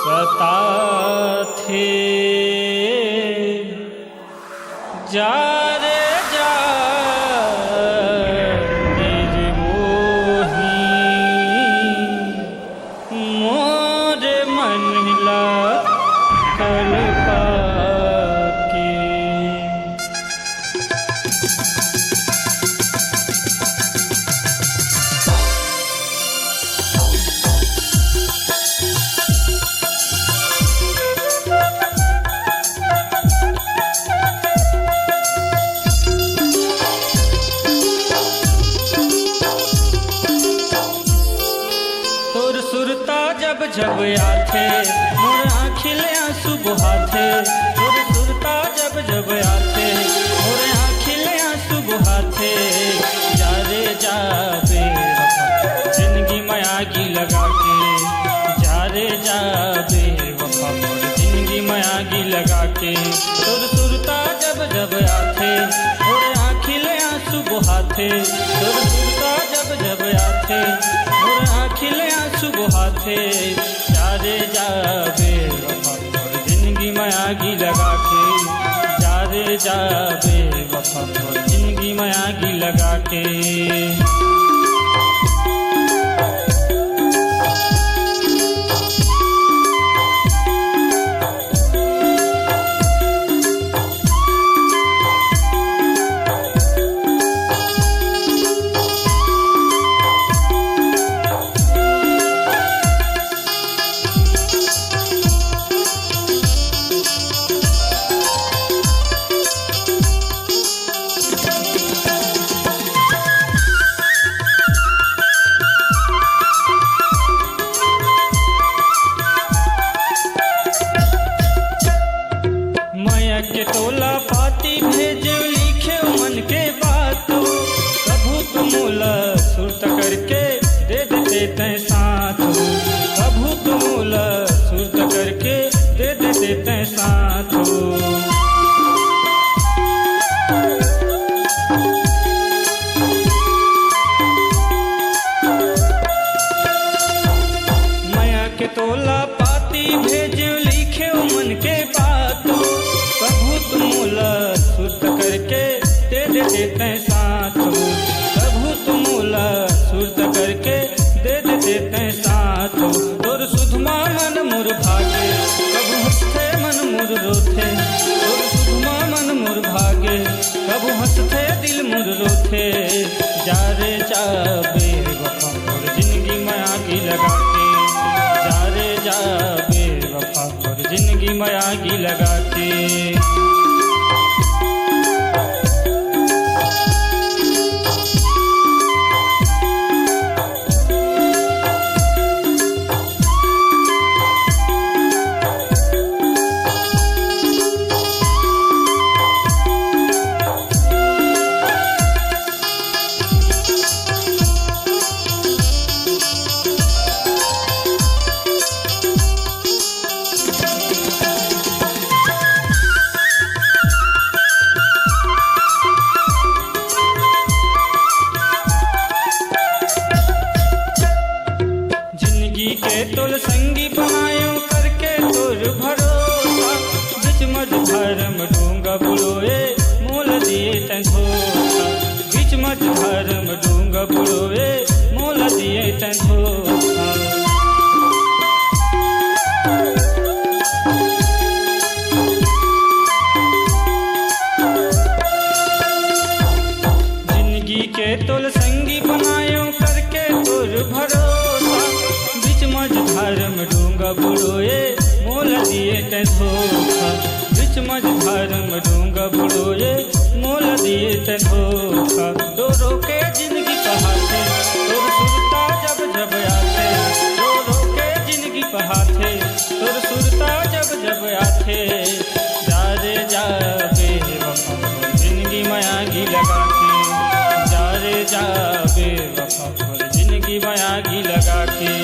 सताथे जा रे जा मेरे मोही मोरे मनला कल्पा के। तोर सुरता जब जब आथे मोर आँखिले आंसू बहाथे। तोर सुरता जब जब आथे मोर आँखिले आंसू बहाथे। जा रे जा बेवफा जिंदगी में आगी लगा के। जा रे जा बेवफा मोर जिंदगी में आगी लगा के। तोर सुरता जब जब आथे मोर आँखिले आंसू बहाथे। तोर सुरता जब जब आथे मोर आँखिले आंसू बहाथे। जा रे जा बेवफा मोर जिंदगी में आगी लगा के। जा रे जा बेवफा मोर जिंदगी में आगी लगा के। माया के तोला पाती भेजे लिखे मन के बात। कभू तुमूला सुरत करके दे देते तय साथ। कभू तुमूला सुरत करके दे देते तय साथ। माया के तोला पाती भेजे लिखे मन के बात। कभू तुमूला सुरत करके दे देते तय साथ। कभू तुमूला सुरत करके दे देते तय साथ। तोर सुधमा मन मुर भागे कभू हंसते मन मुर रोथे। तोर सुधमा मन मुर भागे कभू हंसते दिल मुर रोथे। जा रे जा बेवफा मोर जिंदगी में आगी लगा के। जा रे जा बेवफा मोर जिंदगी में आगी लगा के। के तोल संगी बनायो करके तोर भरोसा। बिच मझधारम डूंगा बुलोए मोल दिए तैं धोखा। बिच मझधारम डूंगा बुलोए मोल दिए तैं धोखा। जिंदगी के तोल संगी बनायो करके तोर भरोसा। मझधारम डूंगा बुड़ोए मोल दिए तैं धोखा। बिच मझधारम डूंगा बुड़ोए मोल दिए तैं धोखा। रो रो के जिंदगी बहाते तोर सुरता जब जब आथे। रो रो के जिंदगी बहाते तोर सुरता जब जब आथे। जा रे जा बेवफा मोर जिंदगी में आगी लगा के। जा रे जा बेवफा मोर जिंदगी में आगी लगा के।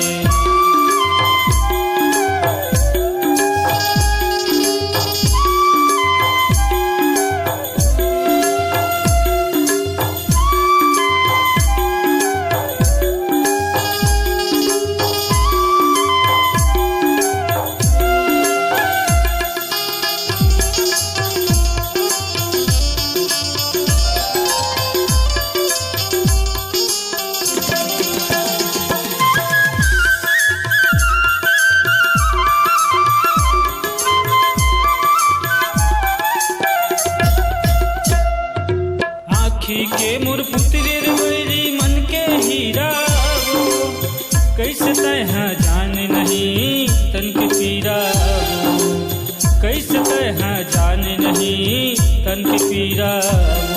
तन की पीरा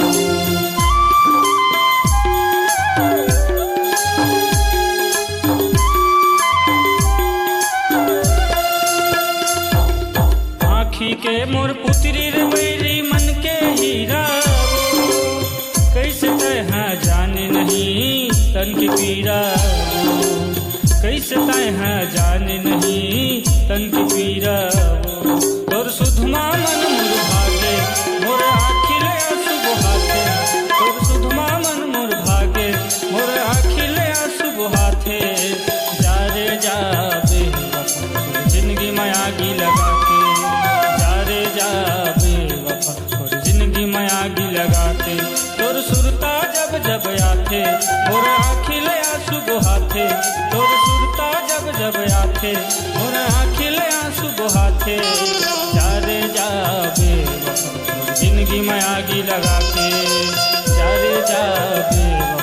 वो। आँखी के मोर पुत्री रे बैरी मन के हीरा वो, कैसे तह जाने नहीं तन की पीरा वो, कैसे तह जाने नहीं तन की पीरा वो। तोर सुधमा मन मोर भागे मोर आँखिले आंसू बहाते, तोर सुधमा मन मोर भागे मोर आँखिले आंसू बहाते। जा रे जा बेवफा जिंदगी में आगी लगा के, जा रे जा बेवफा और जिंदगी में आगी लगा के। तोर सुरता जब जब आते मोर आँखिले आंसू बहाते, तोर सुरता जब जब आते मोर आँखिले आंसू बहाते। जा रे जा बेवफा जिंदगी में आगी लगा के, जा रे जा बेवफा